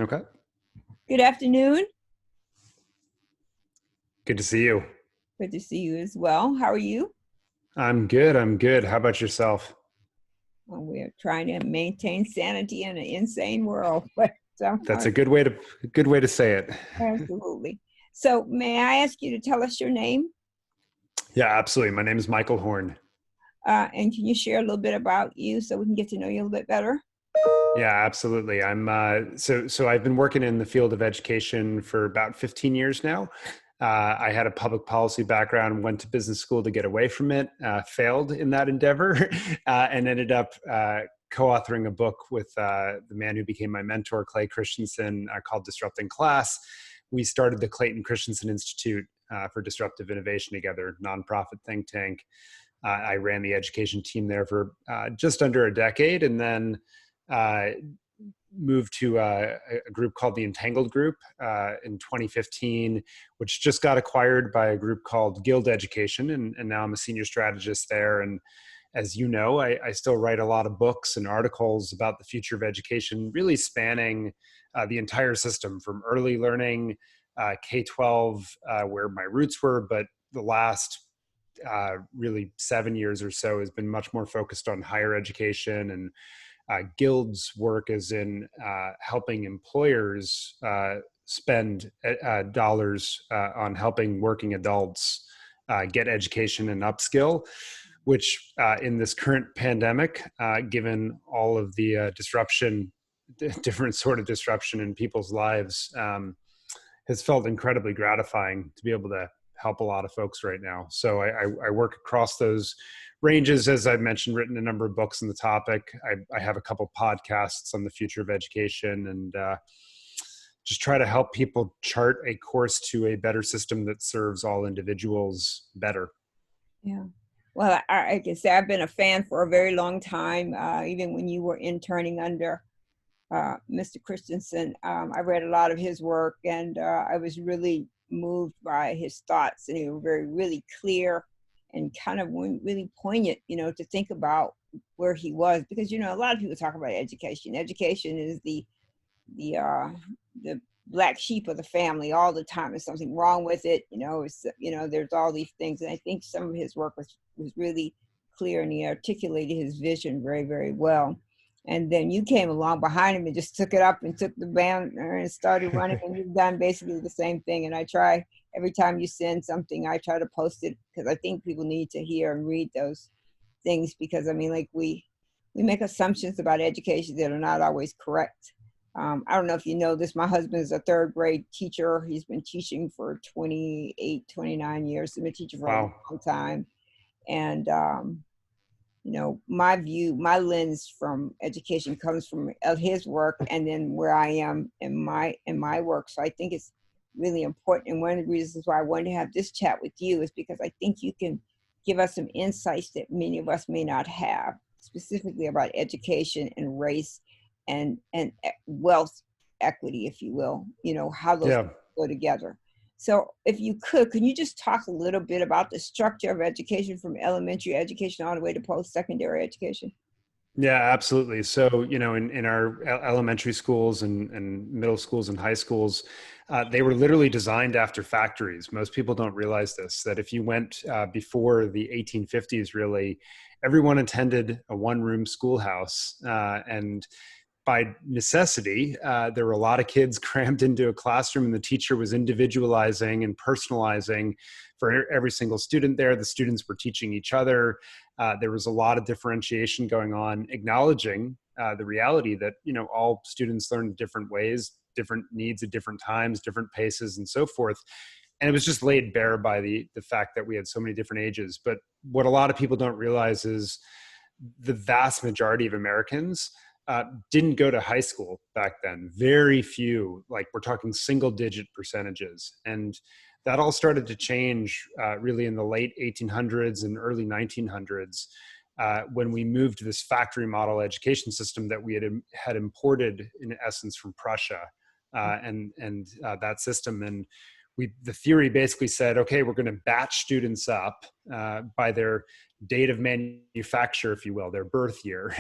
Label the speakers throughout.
Speaker 1: Okay.
Speaker 2: Good afternoon.
Speaker 1: Good to see you.
Speaker 2: Good to see you as well. How are you?
Speaker 1: I'm good. I'm good. How about yourself?
Speaker 2: Well, we're trying to maintain sanity in an insane world, but
Speaker 1: That's a good way to say it.
Speaker 2: absolutely. So, may I ask you to tell us your name?
Speaker 1: Yeah, absolutely. My name is Michael Horn.
Speaker 2: And can you share a little bit about you so we can get to know you a little bit better?
Speaker 1: Yeah, absolutely. I'm so I've been working in the field of education for about 15 years now. I had a public policy background, went to business school to get away from it, failed in that endeavor, and ended up co-authoring a book with the man who became my mentor, Clay Christensen, called Disrupting Class. We started the Clayton Christensen Institute for Disruptive Innovation together, nonprofit think tank. I ran the education team there for just under a decade, and then uh, moved to a group called the Entangled Group in 2015, which just got acquired by a group called Guild Education, and now I'm a senior strategist there. And as you know, I still write a lot of books and articles about the future of education, really spanning the entire system from early learning, K-12, where my roots were, but the last really 7 years or so has been much more focused on higher education. And Guild's work is in helping employers spend dollars on helping working adults get education and upskill, which in this current pandemic, given all of the disruption, different sort of disruption in people's lives, has felt incredibly gratifying to be able to help a lot of folks right now. So I work across those ranges. As I've mentioned, written a number of books on the topic. I have a couple podcasts on the future of education, and just try to help people chart a course to a better system that serves all individuals better.
Speaker 2: Yeah. Well, I can say I've been a fan for a very long time, even when you were interning under Mr. Christensen. I read a lot of his work, and I was really moved by his thoughts, and they were really clear and kind of really poignant, to think about where he was, because a lot of people talk about education. Education is the uh, the black sheep of the family all the time. There's something wrong with it, there's all these things, and I think some of his work was really clear, and he articulated his vision very, very well. And then you came along behind him and just took it up and took the banner and started running, and you've done basically the same thing. And I try, every time you send something, I try to post it, because I think people need to hear and read those things, because I mean, like, we make assumptions about education that are not always correct. I don't know if you know this, my husband is a third grade teacher. He's been teaching for 28, 29 years. He's been teaching for a
Speaker 1: Wow.
Speaker 2: long time. And my view, my lens from education comes from of his work, and then where I am in my work. So I think it's really important. And one of the reasons why I wanted to have this chat with you is because I think you can give us some insights that many of us may not have, specifically about education and race and wealth equity, if you will. How those
Speaker 1: Yeah.
Speaker 2: go together. So if you could you just talk a little bit about the structure of education from elementary education all the way to post-secondary education?
Speaker 1: Yeah, absolutely. So, in our elementary schools and middle schools and high schools, they were literally designed after factories. Most people don't realize this, that if you went before the 1850s, really, everyone attended a one-room schoolhouse. And by necessity, there were a lot of kids crammed into a classroom, and the teacher was individualizing and personalizing for every single student there. The students were teaching each other. There was a lot of differentiation going on, acknowledging the reality that all students learn in different ways, different needs at different times, different paces, and so forth. And it was just laid bare by the fact that we had so many different ages. But what a lot of people don't realize is the vast majority of Americans didn't go to high school back then. Very few, like we're talking single digit percentages. And that all started to change really in the late 1800s and early 1900s, when we moved to this factory model education system that we had imported in essence from Prussia, and that system. And the theory basically said, okay, we're going to batch students up by their date of manufacture, if you will, their birth year.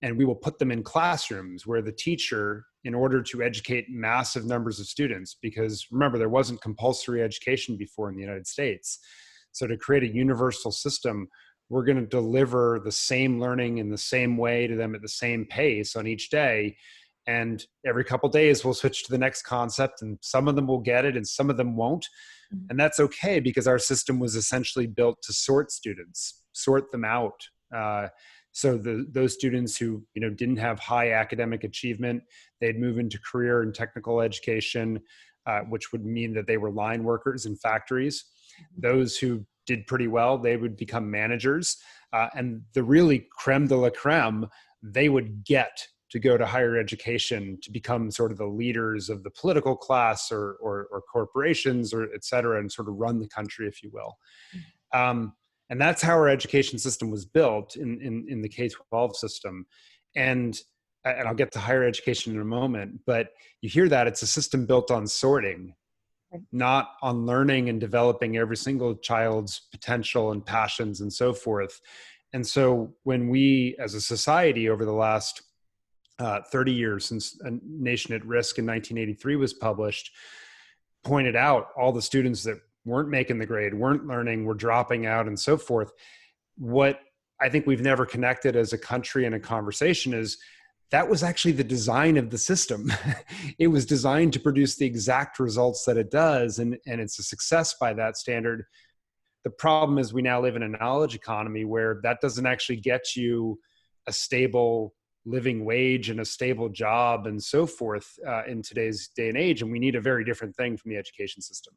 Speaker 1: And we will put them in classrooms where the teacher, in order to educate massive numbers of students, because remember, there wasn't compulsory education before in the United States. So to create a universal system, we're going to deliver the same learning in the same way to them at the same pace on each day. And every couple of days, we'll switch to the next concept, and some of them will get it and some of them won't. And that's okay, because our system was essentially built to sort students, sort them out. So those students who didn't have high academic achievement, they'd move into career and technical education, which would mean that they were line workers in factories. Those who did pretty well, they would become managers. And the really creme de la creme, they would get to go to higher education to become sort of the leaders of the political class or corporations or et cetera, and sort of run the country, if you will. And that's how our education system was built in the K-12 system. And I'll get to higher education in a moment, but you hear that it's a system built on sorting, not on learning and developing every single child's potential and passions and so forth. And so when we, as a society, over the last 30 years since A Nation at Risk in 1983 was published, pointed out all the students that weren't making the grade, weren't learning, were dropping out and so forth. What I think we've never connected as a country in a conversation is that was actually the design of the system. It was designed to produce the exact results that it does. And it's a success by that standard. The problem is we now live in a knowledge economy where that doesn't actually get you a stable living wage and a stable job and so forth in today's day and age. And we need a very different thing from the education system.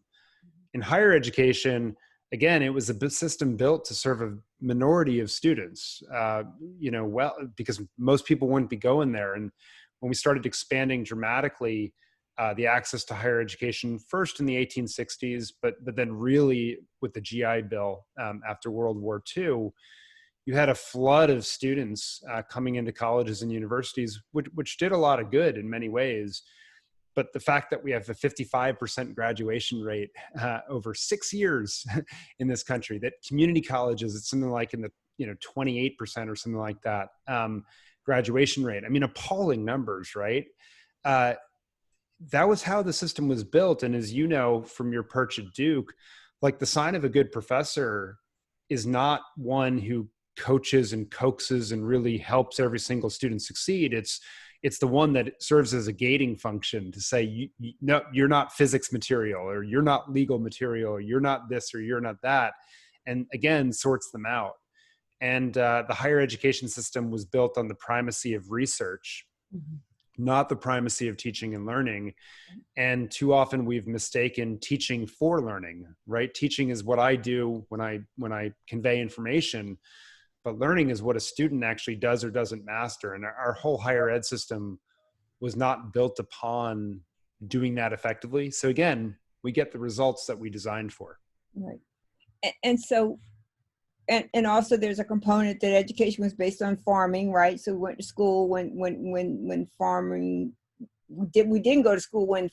Speaker 1: In higher education, again, it was a system built to serve a minority of students, because most people wouldn't be going there. And when we started expanding dramatically the access to higher education, first in the 1860s, but then really with the GI Bill after World War II, you had a flood of students coming into colleges and universities, which did a lot of good in many ways. But the fact that we have a 55% graduation rate over 6 years in this country, that community colleges, it's something like in the 28% or something like that graduation rate. I mean, appalling numbers, right? That was how the system was built. And as you know from your perch at Duke, like the sign of a good professor is not one who coaches and coaxes and really helps every single student succeed. It's the one that serves as a gating function to say, no, you're not physics material, or you're not legal material, or you're not this, or you're not that. And again, sorts them out. And the higher education system was built on the primacy of research, not the primacy of teaching and learning. And too often we've mistaken teaching for learning, right? Teaching is what I do when I convey information. But learning is what a student actually does or doesn't master. And our whole higher ed system was not built upon doing that effectively. So again, we get the results that we designed for.
Speaker 2: Right. And so, and also there's a component that education was based on farming, right? So we went to school when farming, we didn't go to school when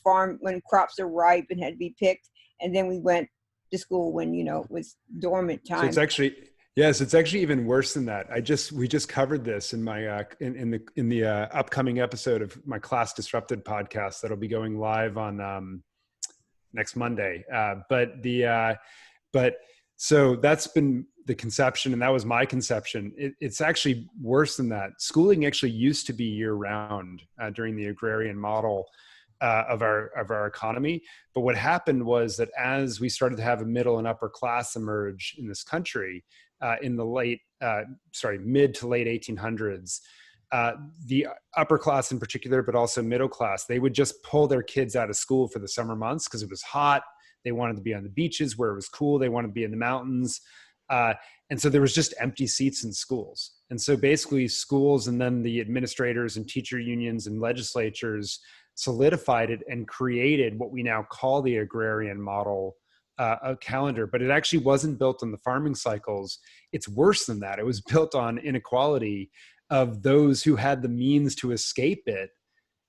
Speaker 2: crops are ripe and had to be picked. And then we went to school when, it was dormant time.
Speaker 1: So it's actually, yes, it's actually even worse than that. We just covered this in my in the upcoming episode of my Class Disrupted podcast that'll be going live on next Monday. So that's been the conception, and that was my conception. It's actually worse than that. Schooling actually used to be year round during the agrarian model of our economy. But what happened was that as we started to have a middle and upper class emerge in this country, in the mid to late 1800s, the upper class in particular, but also middle class, they would just pull their kids out of school for the summer months because it was hot. They wanted to be on the beaches where it was cool. They wanted to be in the mountains. And so there was just empty seats in schools. And so basically schools and then the administrators and teacher unions and legislatures solidified it and created what we now call the agrarian model calendar, but it actually wasn't built on the farming cycles. It's worse than that. It was built on inequality of those who had the means to escape it.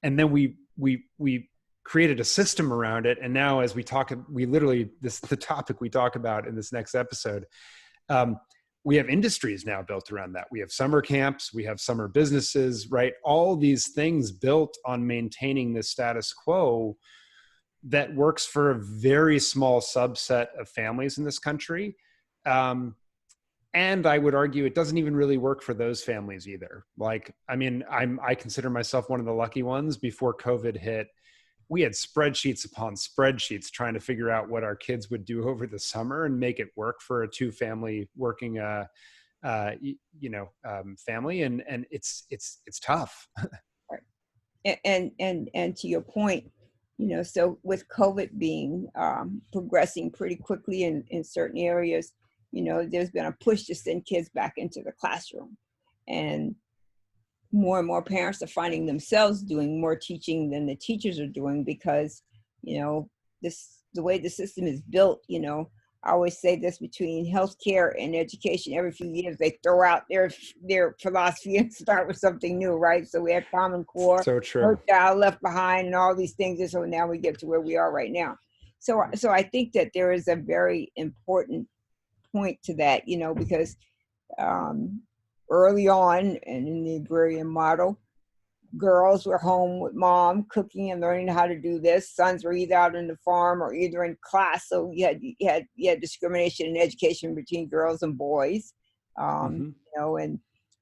Speaker 1: And then we created a system around it. And now as we talk, we literally, this is the topic we talk about in this next episode. We have industries now built around that. We have summer camps, we have summer businesses, right? All these things built on maintaining the status quo that works for a very small subset of families in this country. And I would argue it doesn't even really work for those families either. Like, I mean, I consider myself one of the lucky ones. Before COVID hit, we had spreadsheets upon spreadsheets trying to figure out what our kids would do over the summer and make it work for a 2-family working, family. And it's tough.
Speaker 2: Right. And to your point, so with COVID being progressing pretty quickly in certain areas, there's been a push to send kids back into the classroom, and more parents are finding themselves doing more teaching than the teachers are doing because, the way the system is built, I always say this, between healthcare and education, every few years they throw out their philosophy and start with something new, right? So we had Common Core,
Speaker 1: So true.
Speaker 2: No Child Left Behind, and all these things. And so now we get to where we are right now. So I think that there is a very important point to that, because early on and in the agrarian model, girls were home with mom cooking and learning how to do this. Sons were either out on the farm or either in class. So you had discrimination in education between girls and boys. And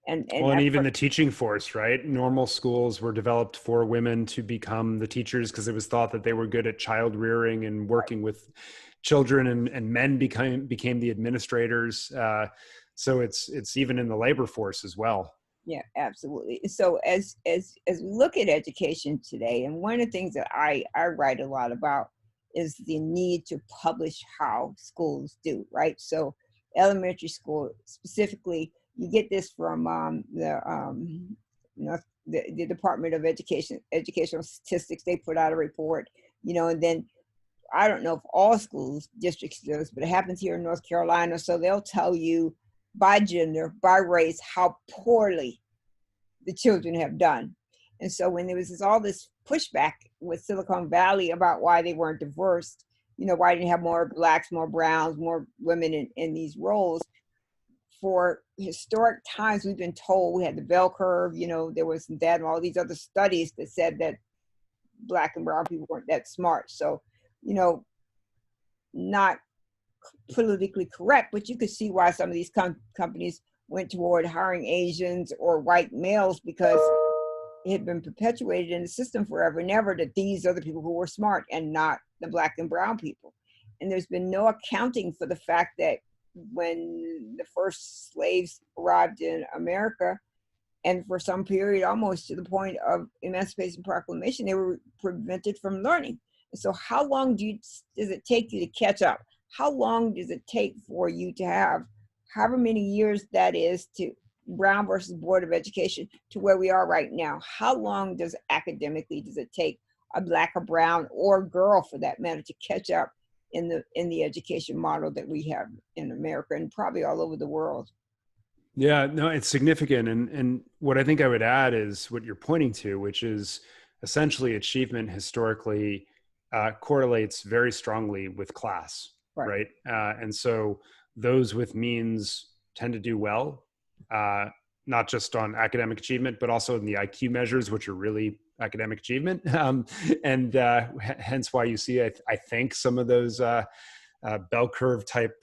Speaker 1: even the teaching force, right? Normal schools were developed for women to become the teachers because it was thought that they were good at child rearing and working with children, and men became the administrators. So it's even in the labor force as well.
Speaker 2: Yeah, absolutely. So as we look at education today, and one of the things that I write a lot about is the need to publish how schools do, right? So elementary school specifically, you get this from the Department of Educational Statistics. They put out a report, and then I don't know if all schools districts do this, but it happens here in North Carolina. So they'll tell you by gender, by race, how poorly the children have done. And so when there was all this pushback with Silicon Valley about why they weren't diverse, why didn't have more blacks, more browns, more women in these roles, for historic times we've been told we had the bell curve, there was that and all these other studies that said that black and brown people weren't that smart. So, not politically correct, but you could see why some of these companies went toward hiring Asians or white males, because it had been perpetuated in the system forever and ever that these are the people who were smart and not the black and brown people. And there's been no accounting for the fact that when the first slaves arrived in America, and for some period, almost to the point of Emancipation Proclamation, they were prevented from learning. And so how long does it take you to catch up? How long does it take for you to have however many years that is to Brown versus Board of Education to where we are right now? How long does it take a black or brown or girl, for that matter, to catch up in the education model that we have in America and probably all over the world?
Speaker 1: Yeah, no, it's significant. And what I think I would add is what you're pointing to, which is essentially achievement historically correlates very strongly with class, right? And so those with means tend to do well, not just on academic achievement, but also in the IQ measures, which are really academic achievement. And hence why you see, I think, some of those bell curve type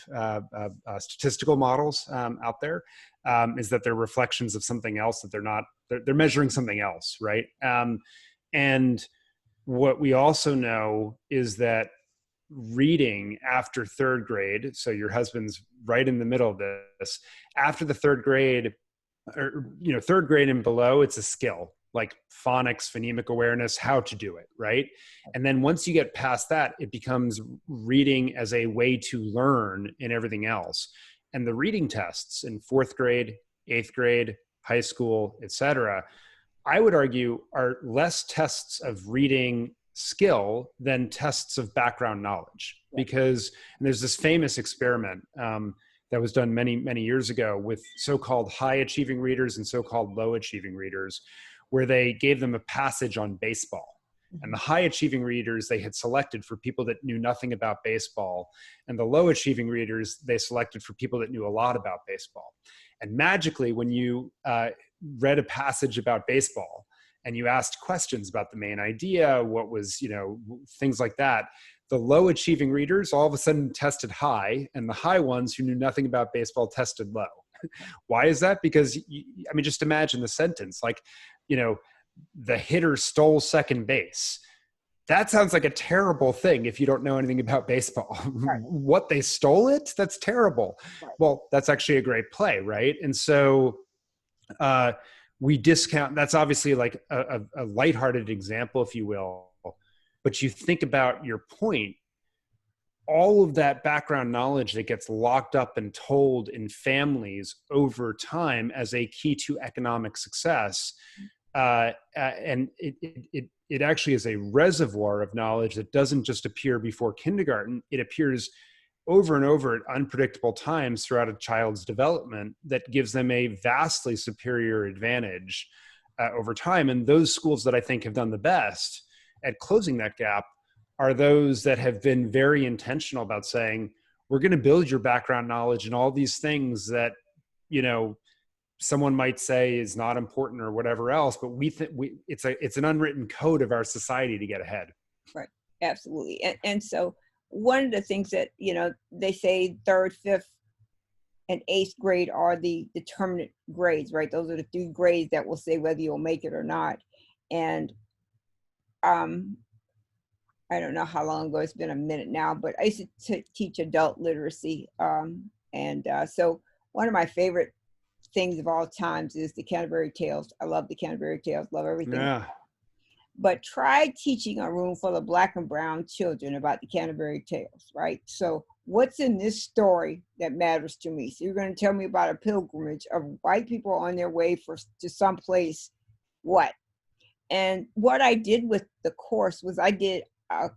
Speaker 1: statistical models out there, is that they're reflections of something else, that they're measuring something else, right? And what we also know is that reading after third grade, so your husband's right in the middle of this, after the third grade, or third grade and below, it's a skill like phonics, phonemic awareness, how to do it, right? And then once you get past that, it becomes reading as a way to learn in everything else. And the reading tests in fourth grade, eighth grade, high school, etc., I would argue are less tests of reading skill than tests of background knowledge. Because there's this famous experiment that was done many, many years ago with so-called high achieving readers and so-called low achieving readers, where they gave them a passage on baseball. And the high achieving readers they had selected for people that knew nothing about baseball. And the low achieving readers they selected for people that knew a lot about baseball. And magically, when you read a passage about baseball and you asked questions about the main idea, what was, things like that, the low achieving readers all of a sudden tested high, and the high ones who knew nothing about baseball tested low. Why is that? Because, just imagine the sentence like, the hitter stole second base. That sounds like a terrible thing if you don't know anything about baseball.
Speaker 2: Right.
Speaker 1: What, they stole it? That's terrible.
Speaker 2: Right.
Speaker 1: Well, that's actually a great play, right? And so we discount, that's obviously like a lighthearted example, if you will. But you think about your point, all of that background knowledge that gets locked up and told in families over time as a key to economic success. And it actually is a reservoir of knowledge that doesn't just appear before kindergarten. It appears over and over at unpredictable times throughout a child's development that gives them a vastly superior advantage over time. And those schools that I think have done the best at closing that gap are those that have been very intentional about saying, we're going to build your background knowledge and all these things that, someone might say is not important or whatever else, but we think it's an unwritten code of our society to get ahead.
Speaker 2: Right. Absolutely. And so one of the things that, they say 3rd, 5th, and 8th grade are the determinant grades, right? Those are the 3 grades that will say whether you'll make it or not. And I don't know how long ago, it's been a minute now, but I used to teach adult literacy. So one of my favorite things of all times is the Canterbury Tales. I love the Canterbury Tales, love everything.
Speaker 1: Yeah.
Speaker 2: But try teaching a room full of Black and brown children about the Canterbury Tales, right? So what's in this story that matters to me? So you're going to tell me about a pilgrimage of white people on their way to someplace, what? And what I did with the course was I did a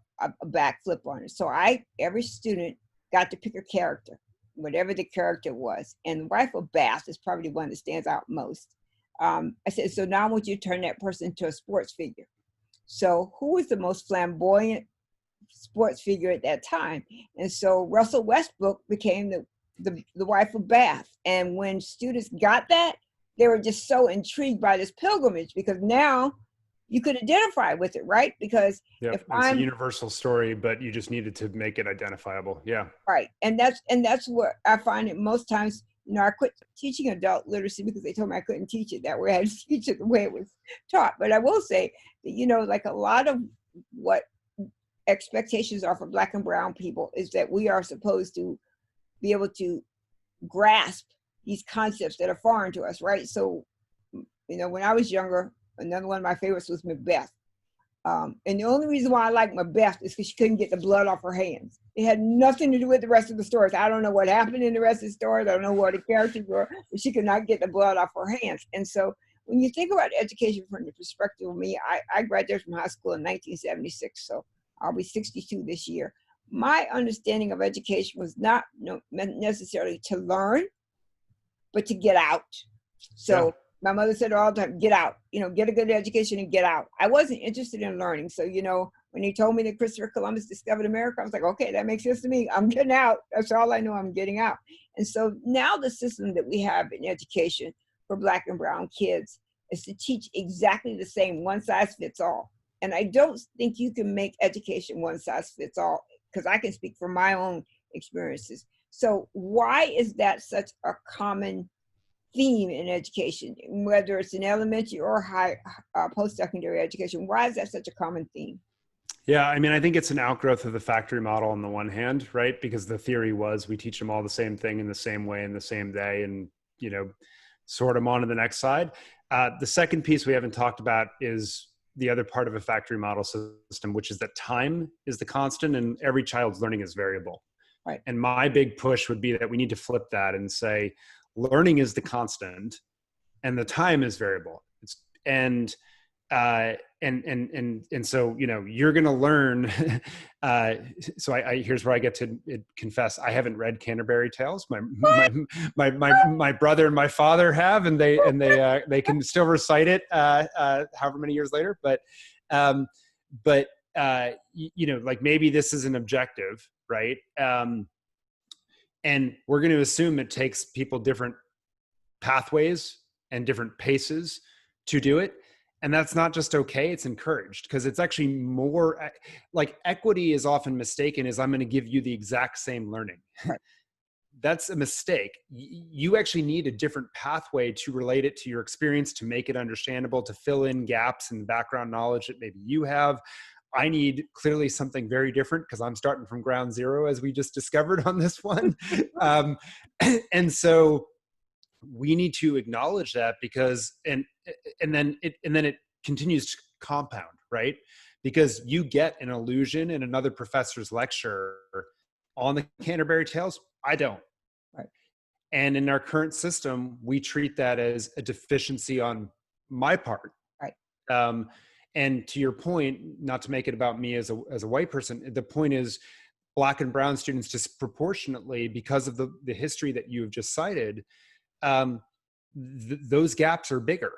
Speaker 2: backflip on it. So every student got to pick a character, whatever the character was. And the wife of Bath is probably the one that stands out most. I said, so now I want you to turn that person into a sports figure. So who was the most flamboyant sports figure at that time? And so Russell Westbrook became the wife of Bath. And when students got that, they were just so intrigued by this pilgrimage, because now you could identify with it, right? Because
Speaker 1: it's a universal story, but you just needed to make it identifiable. Yeah.
Speaker 2: Right. And that's what I find it most times. I quit teaching adult literacy because they told me I couldn't teach it that way. I had to teach it the way it was taught. But I will say that, like a lot of what expectations are for Black and brown people is that we are supposed to be able to grasp these concepts that are foreign to us, right? So, when I was younger, another one of my favorites was Macbeth. And the only reason why I like Macbeth is because she couldn't get the blood off her hands. It had nothing to do with the rest of the stories. I don't know what happened in the rest of the stories. I don't know what the characters were, but she could not get the blood off her hands. And so when you think about education from the perspective of me, I graduated from high school in 1976, so I'll be 62 this year. My understanding of education was not necessarily to learn, but to get out. So my mother said all the time, get out, get a good education and get out. I wasn't interested in learning. So, when he told me that Christopher Columbus discovered America, I was like, okay, that makes sense to me. I'm getting out. That's all I know. I'm getting out. And so now the system that we have in education for Black and brown kids is to teach exactly the same, one size fits all. And I don't think you can make education one size fits all, because I can speak from my own experiences. So why is that such a common theme in education, whether it's in elementary or high post-secondary education? Why is that such a common theme?
Speaker 1: Yeah, I think it's an outgrowth of the factory model on the one hand, right? Because the theory was we teach them all the same thing in the same way in the same day, and sort them on to the next side. The second piece we haven't talked about is the other part of a factory model system, which is that time is the constant and every child's learning is variable.
Speaker 2: Right.
Speaker 1: And my big push would be that we need to flip that and say, learning is the constant and the time is variable. So you're going to learn. So here's where I get to confess, I haven't read Canterbury Tales. My brother and my father have, and they can still recite it however many years later. But but like maybe this is an objective, right? And we're going to assume it takes people different pathways and different paces to do it. And that's not just okay, it's encouraged, because it's actually more like equity is often mistaken as I'm going to give you the exact same learning.
Speaker 2: Right.
Speaker 1: That's a mistake. You actually need a different pathway to relate it to your experience, to make it understandable, to fill in gaps in background knowledge that maybe you have. I need clearly something very different because I'm starting from ground zero, as we just discovered on this one. And so we need to acknowledge that, because and then it continues to compound, right? Because you get an illusion in another professor's lecture on the Canterbury Tales, I don't.
Speaker 2: Right.
Speaker 1: And in our current system, we treat that as a deficiency on my part.
Speaker 2: Right.
Speaker 1: And to your point, not to make it about me as a white person, the point is Black and brown students disproportionately, because of the history that you have just cited, those gaps are bigger.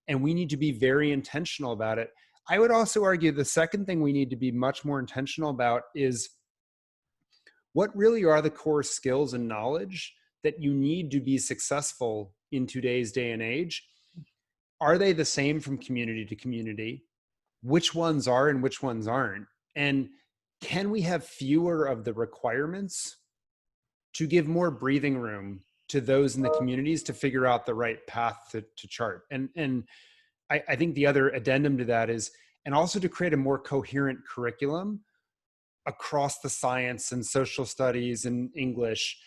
Speaker 1: And we need to be very intentional about it. I would also argue the second thing we need to be much more intentional about is what really are the core skills and knowledge that you need to be successful in today's day and age. Are they the same from community to community? Which ones are and which ones aren't? And can we have fewer of the requirements to give more breathing room to those in the communities to figure out the right path to chart? And I think the other addendum to that is, and also to create a more coherent curriculum across the science and social studies and English,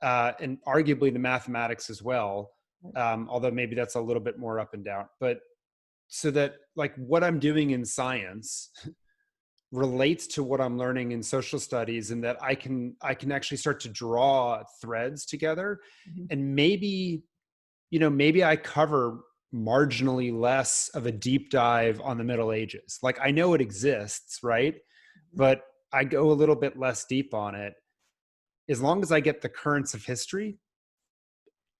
Speaker 1: and arguably the mathematics as well. Although maybe that's a little bit more up and down, but so that like what I'm doing in science relates to what I'm learning in social studies, and that I can actually start to draw threads together. Mm-hmm. And maybe I cover marginally less of a deep dive on the Middle Ages. Like I know it exists, right? Mm-hmm. But I go a little bit less deep on it, as long as I get the currents of history,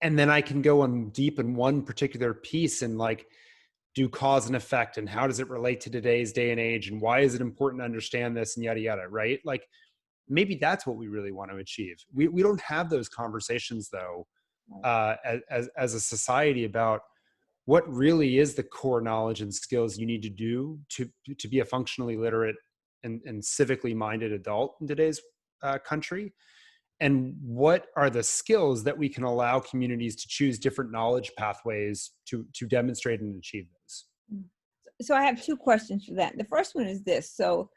Speaker 1: and then I can go on deep in one particular piece and like do cause and effect, and how does it relate to today's day and age, and why is it important to understand this, and yada yada, right? Like maybe that's what we really want to achieve. We don't have those conversations though, as a society, about what really is the core knowledge and skills you need to do to be a functionally literate and civically minded adult in today's country. And what are the skills that we can allow communities to choose different knowledge pathways to demonstrate and achieve those?
Speaker 2: So I have two questions for that. The first one is this. So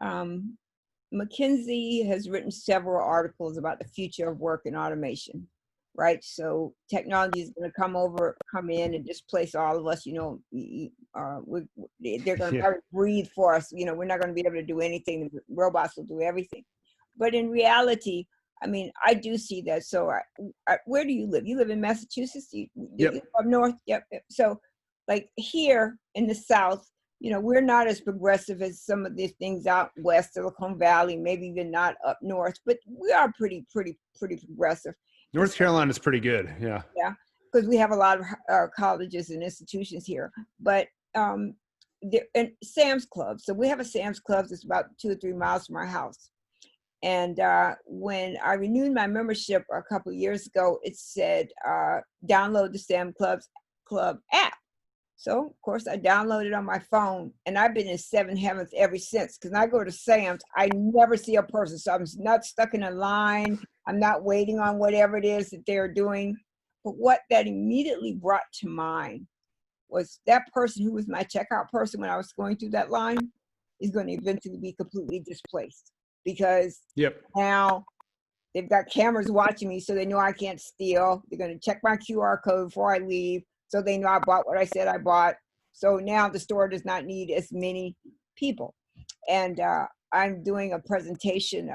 Speaker 2: McKinsey has written several articles about the future of work and automation, right? So technology is going to come in and displace all of us. They're going to breathe for us. We're not going to be able to do anything. The robots will do everything. But in reality, I mean, I do see that. So where do you live? You live in Massachusetts? You
Speaker 1: yep.
Speaker 2: live up north? Yep. So like here in the South, we're not as progressive as some of these things out west, Silicon Valley, maybe even not up north, but we are pretty progressive.
Speaker 1: North Carolina is pretty good. Yeah.
Speaker 2: Yeah. Because we have a lot of colleges and institutions here. But and Sam's Club. So we have a Sam's Club that's about 2 or 3 miles from our house. And when I renewed my membership a couple of years ago, it said, download the Sam Club app. So, of course, I downloaded on my phone, and I've been in 7 heavens ever since. Because when I go to Sam's, I never see a person. So I'm not stuck in a line. I'm not waiting on whatever it is that they're doing. But what that immediately brought to mind was that person who was my checkout person when I was going through that line is going to eventually be completely displaced. Because now they've got cameras watching me, so they know I can't steal. They're going to check my QR code before I leave, so they know I bought what I said I bought. So now the store does not need as many people. And I'm doing a presentation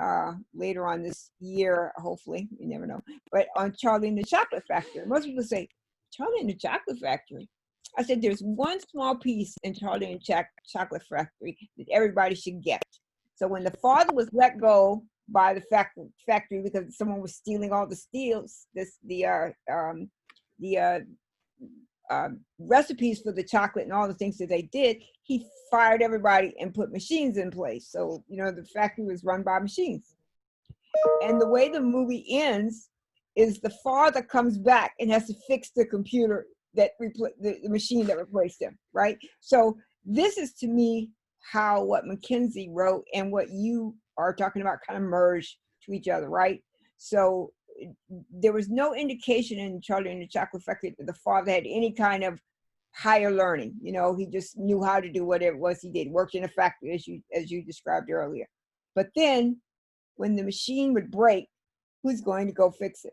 Speaker 2: later on this year, hopefully, you never know, but on Charlie and the Chocolate Factory. Most people say, Charlie and the Chocolate Factory? I said, there's one small piece in Charlie and the Chocolate Factory that everybody should get. So when the father was let go by the factory because someone was stealing all the recipes for the chocolate and all the things that they did, he fired everybody and put machines in place. So, you know, the factory was run by machines. And the way the movie ends is the father comes back and has to fix the computer that the machine that replaced him, right? So this is to me how what McKinsey wrote and what you are talking about kind of merge to each other, right? So there was no indication in Charlie and the Chocolate Factory that the father had any kind of higher learning. You know, he just knew how to do whatever it was he did, worked in a factory as you described earlier. But then when the machine would break, who's going to go fix it?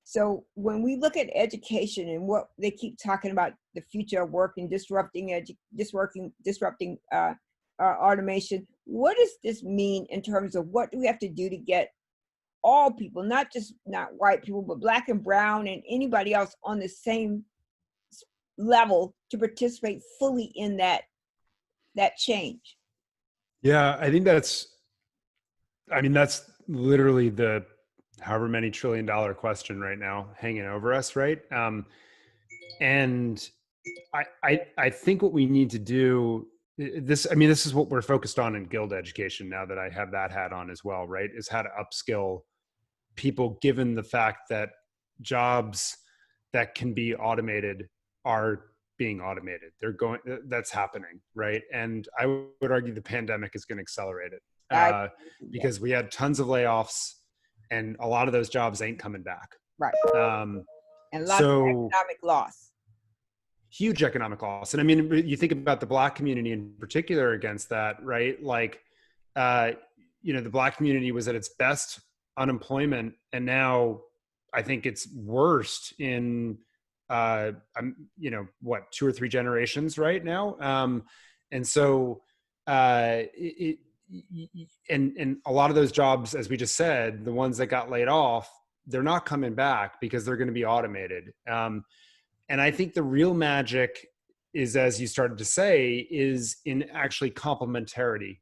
Speaker 2: So when we look at education and what they keep talking about the future of work and disrupting automation, what does this mean in terms of what do we have to do to get all people, not white people, but black and brown and anybody else on the same level to participate fully in that change?
Speaker 1: Yeah, I think that's literally the however many $1 trillion question right now hanging over us, right? And I think what we need to do this is what we're focused on in Guild Education now that I have that hat on as well, right? Is how to upskill people given the fact that jobs that can be automated are being automated. That's happening, right? And I would argue the pandemic is going to accelerate it because we had tons of layoffs and a lot of those jobs ain't coming back.
Speaker 2: Right. And a lot of economic loss.
Speaker 1: Huge economic loss. And I mean, you think about the Black community in particular against that, right? Like, the Black community was at its best unemployment, and now I think it's worst in, 2 or 3 generations right now. And so, and a lot of those jobs, as we just said, the ones that got laid off, they're not coming back because they're going to be automated. And I think the real magic is, as you started to say, is in actually complementarity,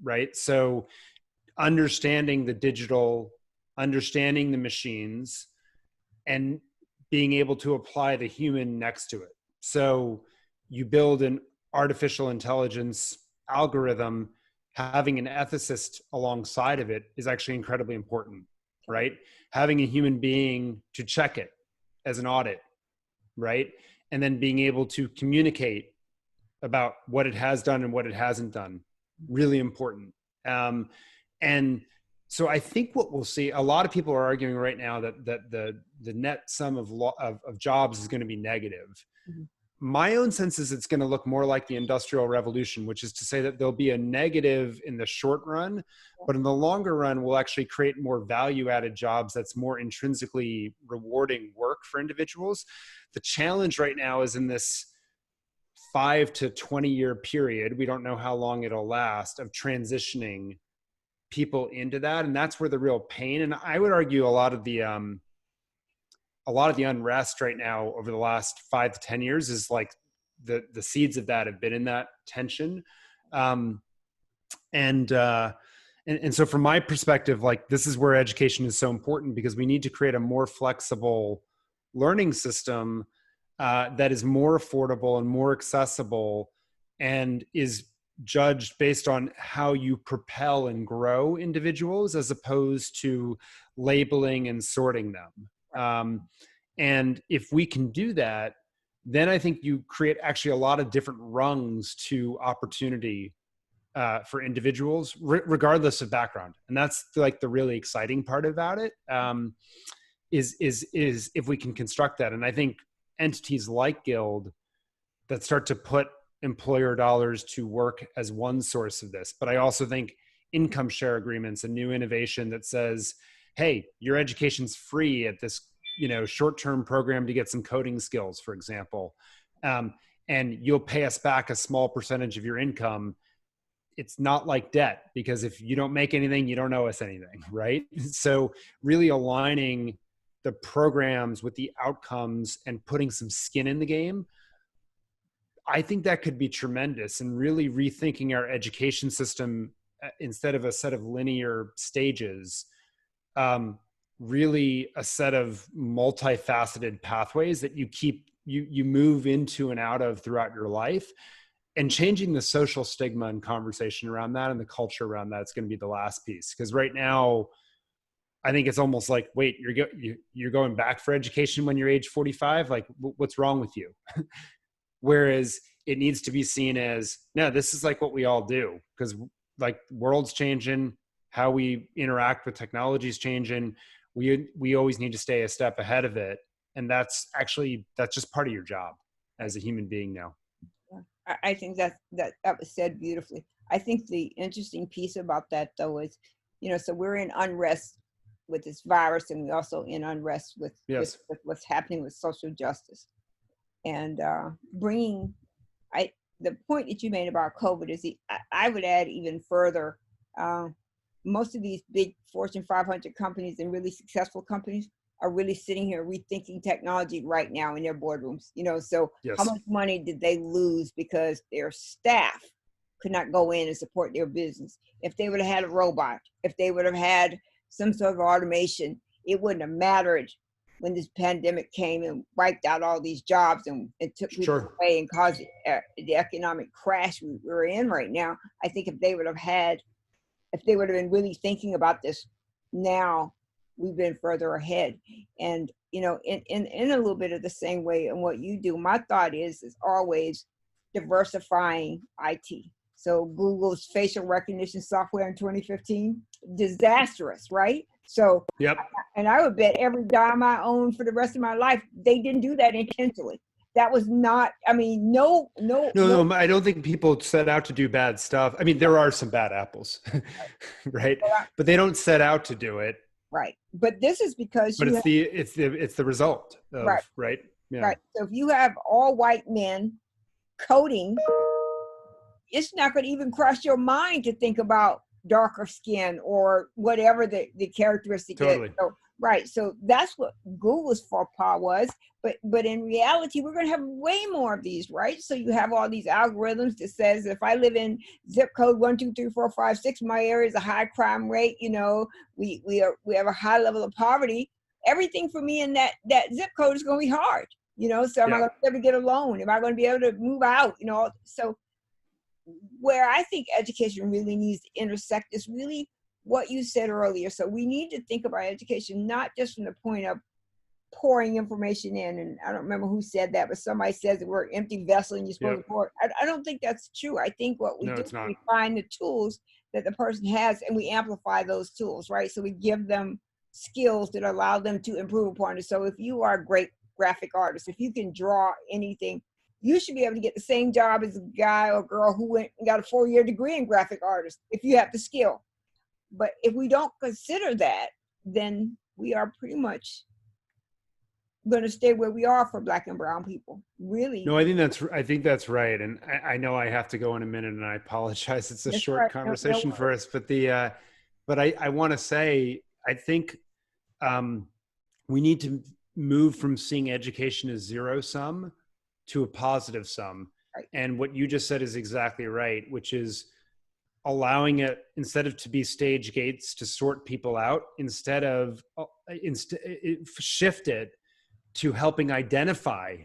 Speaker 1: right? So understanding the digital, understanding the machines, and being able to apply the human next to it. So you build an artificial intelligence algorithm, having an ethicist alongside of it is actually incredibly important, right? Having a human being to check it as an audit, right? And then being able to communicate about what it has done and what it hasn't done, really important. And so I think what we'll see, a lot of people are arguing right now that the net sum of jobs is going to be negative. Mm-hmm. My own sense is it's going to look more like the Industrial Revolution, which is to say that there'll be a negative in the short run, but in the longer run, we'll actually create more value-added jobs that's more intrinsically rewarding work for individuals. The challenge right now is in this 5 to 20 year period, we don't know how long it'll last, of transitioning people into that. And that's where the real pain, and I would argue a lot of the unrest right now over the last 5 to 10 years is like the seeds of that have been in that tension. And so from my perspective, like, this is where education is so important, because we need to create a more flexible learning system that is more affordable and more accessible and is judged based on how you propel and grow individuals as opposed to labeling and sorting them. And if we can do that, then I think you create actually a lot of different rungs to opportunity for individuals, regardless of background. And that's like the really exciting part about it, is if we can construct that. And I think entities like Guild that start to put employer dollars to work as one source of this. But I also think income share agreements, a new innovation that says, hey, your education's free at this, short-term program to get some coding skills, for example. And you'll pay us back a small percentage of your income. It's not like debt, because if you don't make anything, you don't owe us anything, right? So really aligning the programs with the outcomes and putting some skin in the game, I think that could be tremendous, and really rethinking our education system instead of a set of linear stages. really a set of multifaceted pathways that you move into and out of throughout your life, and changing the social stigma and conversation around that and the culture around that is going to be the last piece. Because right now, I think it's almost like, wait, you're going back for education when you're age 45? Like, what's wrong with you? Whereas it needs to be seen as, no, this is like what we all do, because like world's changing, how we interact with technology is changing. We always need to stay a step ahead of it. And that's just part of your job as a human being now.
Speaker 2: I think that was said beautifully. I think the interesting piece about that, though, is, so we're in unrest with this virus, and we also in unrest with,
Speaker 1: yes,
Speaker 2: with what's happening with social justice. And the point that you made about COVID is I would add even further. Most of these big Fortune 500 companies and really successful companies are really sitting here rethinking technology right now in their boardrooms. So
Speaker 1: yes.
Speaker 2: How much money did they lose because their staff could not go in and support their business? If they would have had a robot, if they would have had some sort of automation, it wouldn't have mattered when this pandemic came and wiped out all these jobs and took people away and caused the economic crash we're in right now. I think if they would have been really thinking about this now, we've been further ahead. And, in a little bit of the same way in what you do, my thought is always diversifying IT. So Google's facial recognition software in 2015, disastrous, right? So,
Speaker 1: yep.
Speaker 2: And I would bet every dime I own for the rest of my life, they didn't do that intentionally. That was not, no.
Speaker 1: I don't think people set out to do bad stuff. I mean, there are some bad apples, right? But they don't set out to do it.
Speaker 2: Right. But this is because
Speaker 1: it's the result of, right?
Speaker 2: Yeah. Right. So if you have all white men coding, it's not going to even cross your mind to think about darker skin or whatever the characteristic is. So, right. So that's what Google's faux pas was. But in reality, we're going to have way more of these, right? So you have all these algorithms that says if I live in zip code 1234556, my area is a high crime rate. We have a high level of poverty. Everything for me in that zip code is going to be hard. So am I going to be able to get a loan? Am I going to be able to move out? So where I think education really needs to intersect is really what you said earlier. So we need to think about education not just from the point of pouring information in, and I don't remember who said that, but somebody says that we're an empty vessel and you're supposed to pour. I don't think that's true. I think what we do is we find the tools that the person has and we amplify those tools, right? So we give them skills that allow them to improve upon it. So if you are a great graphic artist, if you can draw anything, you should be able to get the same job as a guy or girl who went and got a 4-year degree in graphic artist if you have the skill. But if we don't consider that, then we are pretty much going to stay where we are for Black and brown people. Really?
Speaker 1: No, I think that's right. And I know I have to go in a minute, and I apologize. It's a short conversation for us, but but I want to say, I think we need to move from seeing education as zero sum to a positive sum.
Speaker 2: Right.
Speaker 1: And what you just said is exactly right, which is allowing it, instead of to be stage gates to sort people out, shift it to helping identify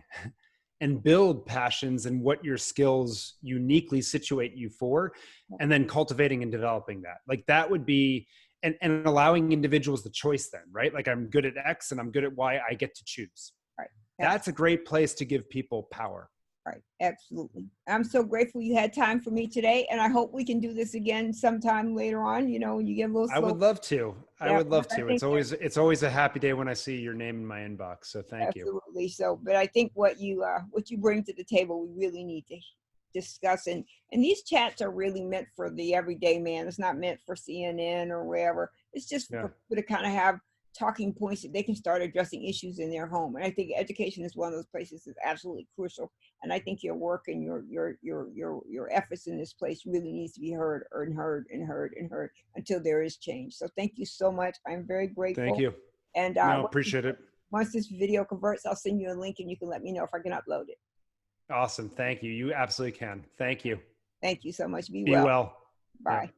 Speaker 1: and build passions and what your skills uniquely situate you for, and then cultivating and developing that. Like that would be, and allowing individuals the choice then, right? Like I'm good at X and I'm good at Y, I get to choose.
Speaker 2: Right.
Speaker 1: That's a great place to give people power.
Speaker 2: Right. Absolutely. I'm so grateful you had time for me today, and I hope we can do this again sometime later on. When you get a little slow.
Speaker 1: I would love to. I would love to. It's always a happy day when I see your name in my inbox. So thank you.
Speaker 2: Absolutely. So, but I think what you bring to the table, we really need to discuss. And these chats are really meant for the everyday man. It's not meant for CNN or wherever. It's just for people to kind of have talking points that they can start addressing issues in their home. And I think education is one of those places that's absolutely crucial. And I think your work and your efforts in this place really needs to be heard and heard and heard and heard until there is change. So thank you so much. I'm very grateful.
Speaker 1: Thank you.
Speaker 2: And
Speaker 1: appreciate it.
Speaker 2: Once this video converts, I'll send you a link and you can let me know if I can upload it.
Speaker 1: Awesome. Thank you. You absolutely can. Thank you.
Speaker 2: Thank you so much. Be
Speaker 1: well.
Speaker 2: Bye.
Speaker 1: Yep.